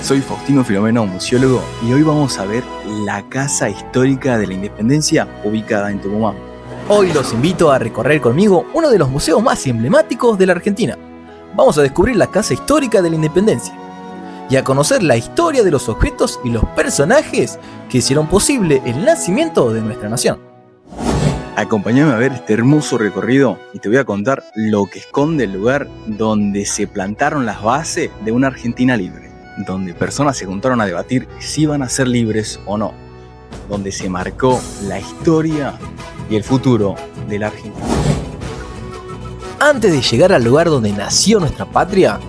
Soy Faustino Filomeno, museólogo, y hoy vamos a ver la Casa Histórica de la Independencia ubicada en Tucumán. Hoy los invito a recorrer conmigo uno de los museos más emblemáticos de la Argentina. Vamos a descubrir la Casa Histórica de la Independencia y a conocer la historia de los objetos y los personajes que hicieron posible el nacimiento de nuestra nación. Acompáñame a ver este hermoso recorrido y te voy a contar lo que esconde el lugar donde se plantaron las bases de una Argentina libre, donde personas se juntaron a debatir si iban a ser libres o no, donde se marcó la historia y el futuro de la Argentina. Antes de llegar al lugar donde nació nuestra patria,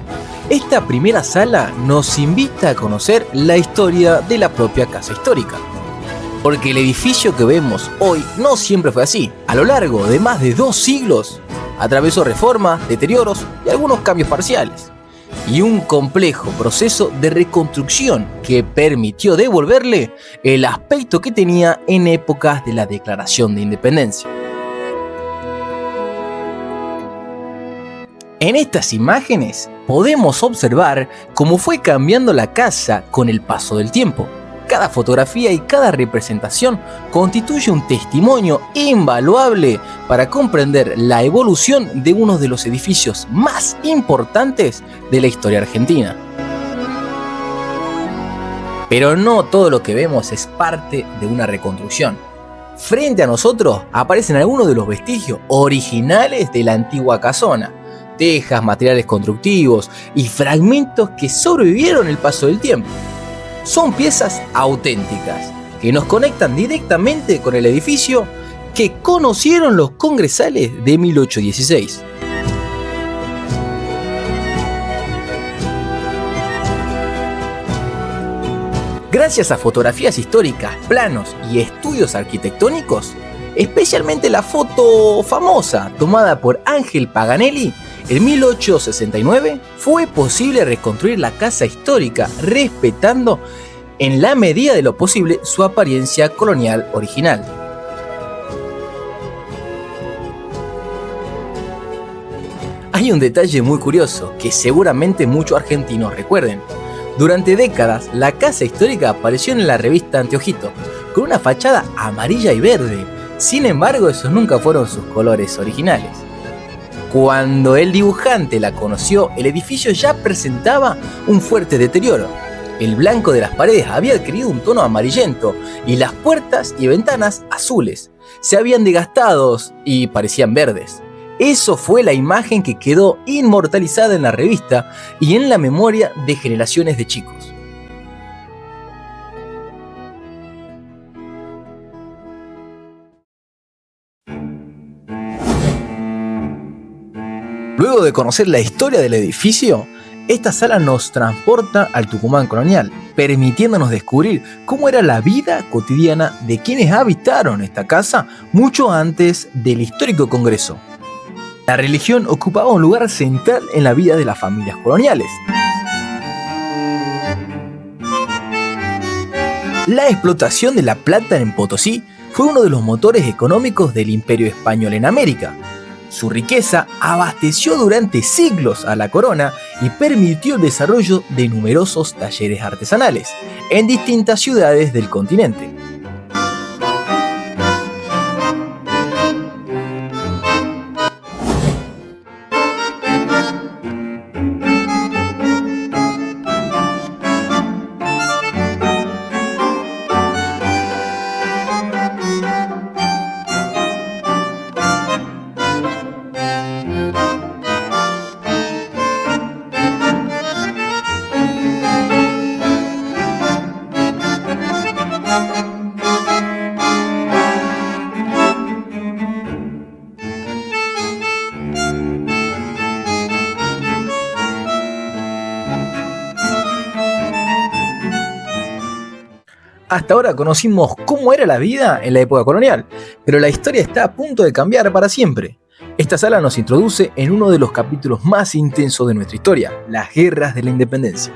esta primera sala nos invita a conocer la historia de la propia Casa Histórica. Porque el edificio que vemos hoy no siempre fue así. A lo largo de más de 2 siglos, atravesó reformas, deterioros y algunos cambios parciales. Y un complejo proceso de reconstrucción que permitió devolverle el aspecto que tenía en épocas de la Declaración de Independencia. En estas imágenes podemos observar cómo fue cambiando la casa con el paso del tiempo. Cada fotografía y cada representación constituye un testimonio invaluable para comprender la evolución de uno de los edificios más importantes de la historia argentina. Pero no todo lo que vemos es parte de una reconstrucción. Frente a nosotros aparecen algunos de los vestigios originales de la antigua casona, tejas, materiales constructivos y fragmentos que sobrevivieron el paso del tiempo. Son piezas auténticas que nos conectan directamente con el edificio que conocieron los congresales de 1816. Gracias a fotografías históricas, planos y estudios arquitectónicos, especialmente la foto famosa tomada por Ángel Paganelli en 1869, fue posible reconstruir la Casa Histórica respetando en la medida de lo posible su apariencia colonial original. Hay un detalle muy curioso que seguramente muchos argentinos recuerden. Durante décadas, la Casa Histórica apareció en la revista Anteojito con una fachada amarilla y verde. Sin embargo, esos nunca fueron sus colores originales. Cuando el dibujante la conoció, el edificio ya presentaba un fuerte deterioro. El blanco de las paredes había adquirido un tono amarillento y las puertas y ventanas azules. Se habían desgastado y parecían verdes. Eso fue la imagen que quedó inmortalizada en la revista y en la memoria de generaciones de chicos. Luego de conocer la historia del edificio, esta sala nos transporta al Tucumán colonial, permitiéndonos descubrir cómo era la vida cotidiana de quienes habitaron esta casa mucho antes del histórico Congreso. La religión ocupaba un lugar central en la vida de las familias coloniales. La explotación de la plata en Potosí fue uno de los motores económicos del Imperio Español en América. Su riqueza abasteció durante siglos a la corona y permitió el desarrollo de numerosos talleres artesanales en distintas ciudades del continente. Hasta ahora conocimos cómo era la vida en la época colonial, pero la historia está a punto de cambiar para siempre. Esta sala nos introduce en uno de los capítulos más intensos de nuestra historia, las guerras de la independencia.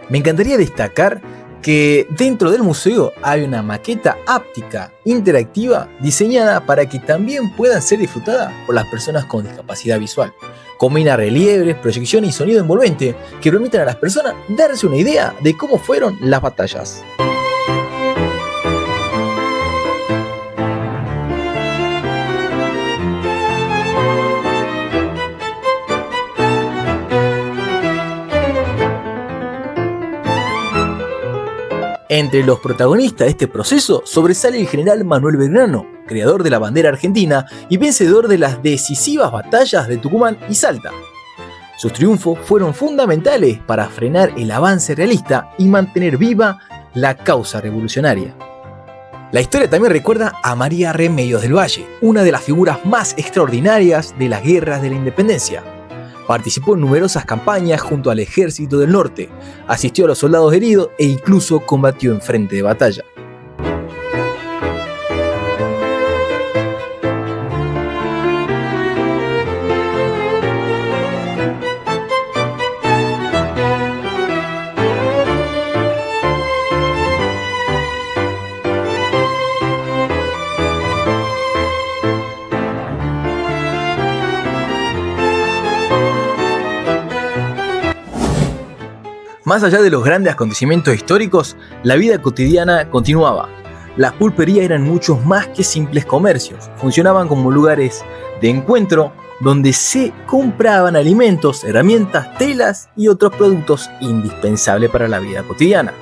Me encantaría destacar que dentro del museo hay una maqueta áptica interactiva diseñada para que también puedan ser disfrutada por las personas con discapacidad visual. Combina relieves, proyección y sonido envolvente que permiten a las personas darse una idea de cómo fueron las batallas. Entre los protagonistas de este proceso sobresale el general Manuel Belgrano, creador de la bandera argentina y vencedor de las decisivas batallas de Tucumán y Salta. Sus triunfos fueron fundamentales para frenar el avance realista y mantener viva la causa revolucionaria. La historia también recuerda a María Remedios del Valle, una de las figuras más extraordinarias de las guerras de la independencia. Participó en numerosas campañas junto al Ejército del Norte, asistió a los soldados heridos e incluso combatió en frente de batalla. Más allá de los grandes acontecimientos históricos, la vida cotidiana continuaba. Las pulperías eran muchos más que simples comercios, funcionaban como lugares de encuentro donde se compraban alimentos, herramientas, telas y otros productos indispensables para la vida cotidiana.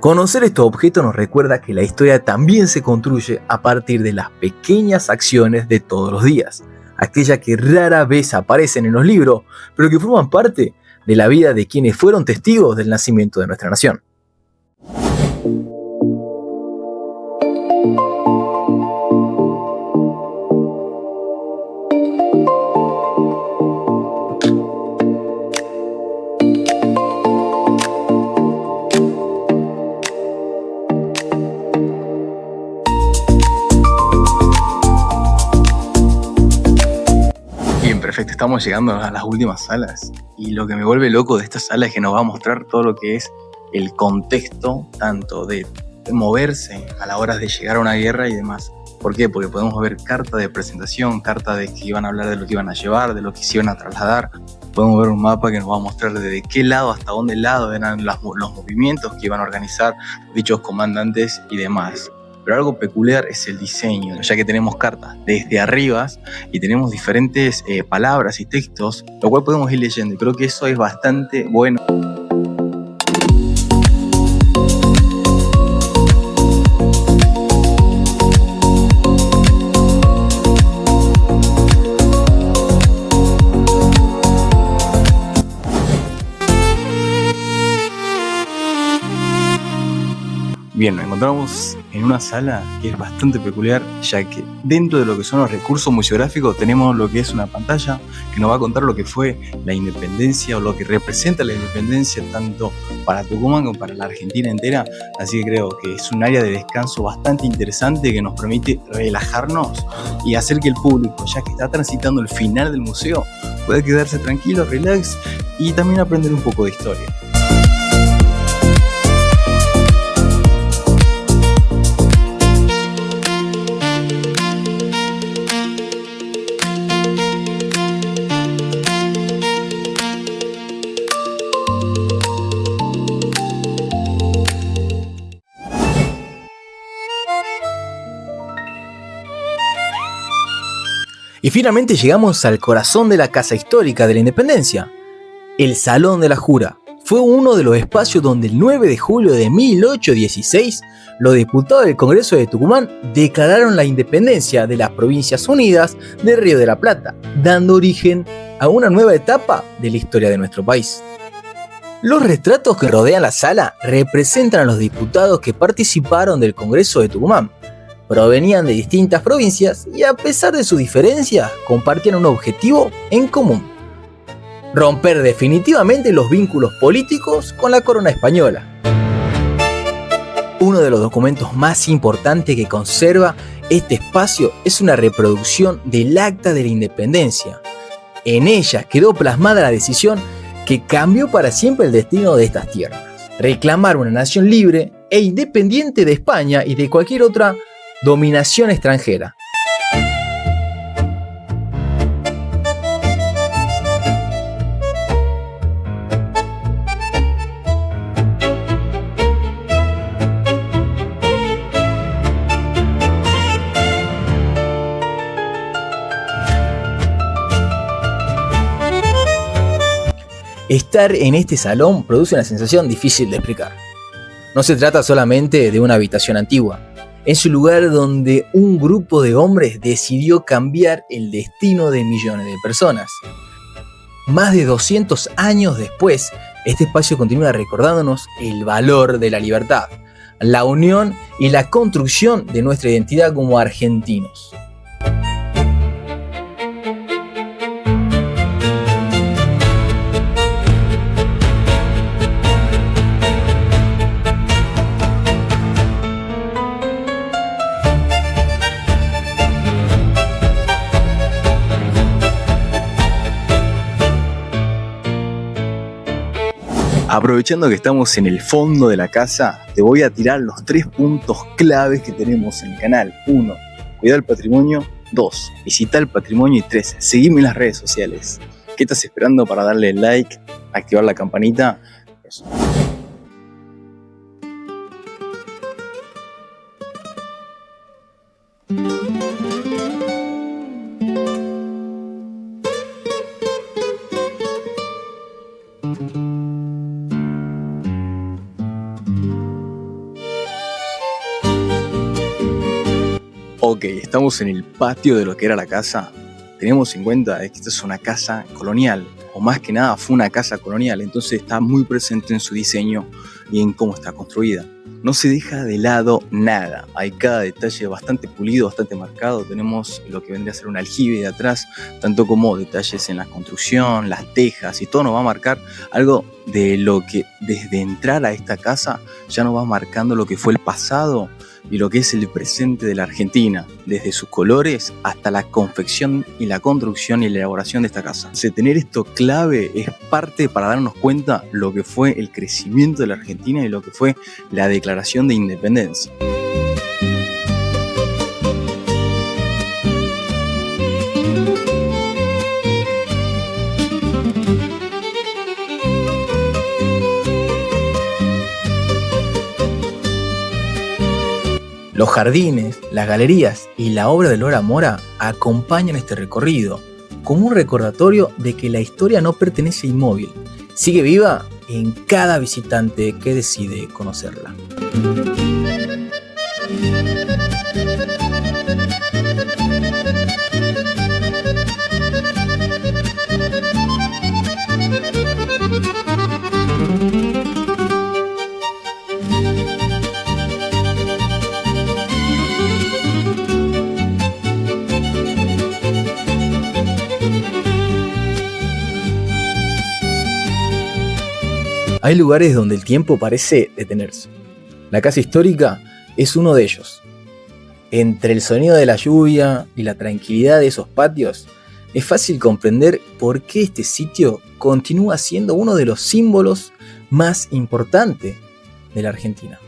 Conocer estos objetos nos recuerda que la historia también se construye a partir de las pequeñas acciones de todos los días, aquellas que rara vez aparecen en los libros, pero que forman parte de la vida de quienes fueron testigos del nacimiento de nuestra nación. Perfecto, estamos llegando a las últimas salas y lo que me vuelve loco de esta sala es que nos va a mostrar todo lo que es el contexto tanto de moverse a la hora de llegar a una guerra y demás. ¿Por qué? Porque podemos ver carta de presentación, carta de que iban a hablar de lo que iban a llevar, de lo que se iban a trasladar. Podemos ver un mapa que nos va a mostrar desde qué lado hasta dónde lado eran los movimientos que iban a organizar dichos comandantes y demás. Pero algo peculiar es el diseño, ya que tenemos cartas desde arriba y tenemos diferentes palabras y textos, lo cual podemos ir leyendo y creo que eso es bastante bueno. Bien, nos encontramos en una sala que es bastante peculiar, ya que dentro de lo que son los recursos museográficos tenemos lo que es una pantalla que nos va a contar lo que fue la independencia o lo que representa la independencia tanto para Tucumán como para la Argentina entera. Así que creo que es un área de descanso bastante interesante que nos permite relajarnos y hacer que el público, ya que está transitando el final del museo, pueda quedarse tranquilo, relax y también aprender un poco de historia. Y finalmente llegamos al corazón de la Casa Histórica de la Independencia. El Salón de la Jura fue uno de los espacios donde el 9 de julio de 1816 los diputados del Congreso de Tucumán declararon la independencia de las Provincias Unidas del Río de la Plata, dando origen a una nueva etapa de la historia de nuestro país. Los retratos que rodean la sala representan a los diputados que participaron del Congreso de Tucumán. Provenían de distintas provincias y a pesar de sus diferencias compartían un objetivo en común: romper definitivamente los vínculos políticos con la corona española. Uno de los documentos más importantes que conserva este espacio es una reproducción del Acta de la Independencia. En ella quedó plasmada la decisión que cambió para siempre el destino de estas tierras. reclamar una nación libre e independiente de España y de cualquier otra dominación extranjera. Estar en este salón produce una sensación difícil de explicar. No se trata solamente de una habitación antigua, es un lugar donde un grupo de hombres decidió cambiar el destino de millones de personas. Más de 200 años después, este espacio continúa recordándonos el valor de la libertad, la unión y la construcción de nuestra identidad como argentinos. Aprovechando que estamos en el fondo de la casa, te voy a tirar los 3 puntos claves que tenemos en el canal. 1. Cuidar el patrimonio. 2. Visitar el patrimonio. Y 3. Seguirme en las redes sociales. ¿Qué estás esperando para darle like, activar la campanita? Eso. Ok, estamos en el patio de lo que era la casa. Tenemos en cuenta que esta es una casa colonial, o más que nada fue una casa colonial, entonces está muy presente en su diseño y en cómo está construida. No se deja de lado nada, hay cada detalle bastante pulido, bastante marcado. Tenemos lo que vendría a ser un aljibe de atrás, tanto como detalles en la construcción, las tejas, y todo nos va a marcar algo de lo que desde entrar a esta casa ya nos va marcando lo que fue el pasado y lo que es el presente de la Argentina, desde sus colores hasta la confección y la construcción y la elaboración de esta casa. Entonces, tener esto clave es parte para darnos cuenta lo que fue el crecimiento de la Argentina y lo que fue la declaración de independencia. Los jardines, las galerías y la obra de Lora Mora acompañan este recorrido como un recordatorio de que la historia no pertenece inmóvil, sigue viva en cada visitante que decide conocerla. Hay lugares donde el tiempo parece detenerse. La casa histórica es uno de ellos. Entre el sonido de la lluvia y la tranquilidad de esos patios, es fácil comprender por qué este sitio continúa siendo uno de los símbolos más importantes de la Argentina.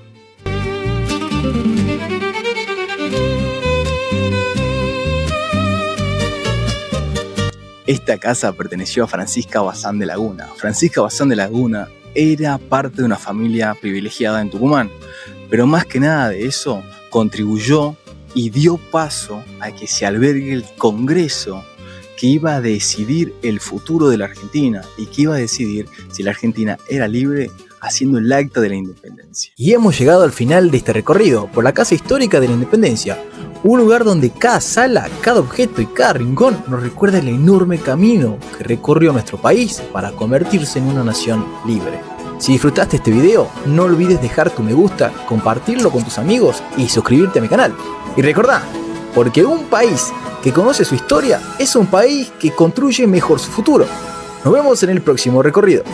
Esta casa perteneció a Francisca Bazán de Laguna. Francisca Bazán de Laguna era parte de una familia privilegiada en Tucumán, pero más que nada de eso, contribuyó y dio paso a que se albergue el Congreso que iba a decidir el futuro de la Argentina y que iba a decidir si la Argentina era libre haciendo el acta de la independencia. Y hemos llegado al final de este recorrido por la Casa Histórica de la Independencia, un lugar donde cada sala, cada objeto y cada rincón nos recuerda el enorme camino que recorrió nuestro país para convertirse en una nación libre. Si disfrutaste este video, no olvides dejar tu me gusta, compartirlo con tus amigos y suscribirte a mi canal. Y recordá, porque un país que conoce su historia es un país que construye mejor su futuro. Nos vemos en el próximo recorrido.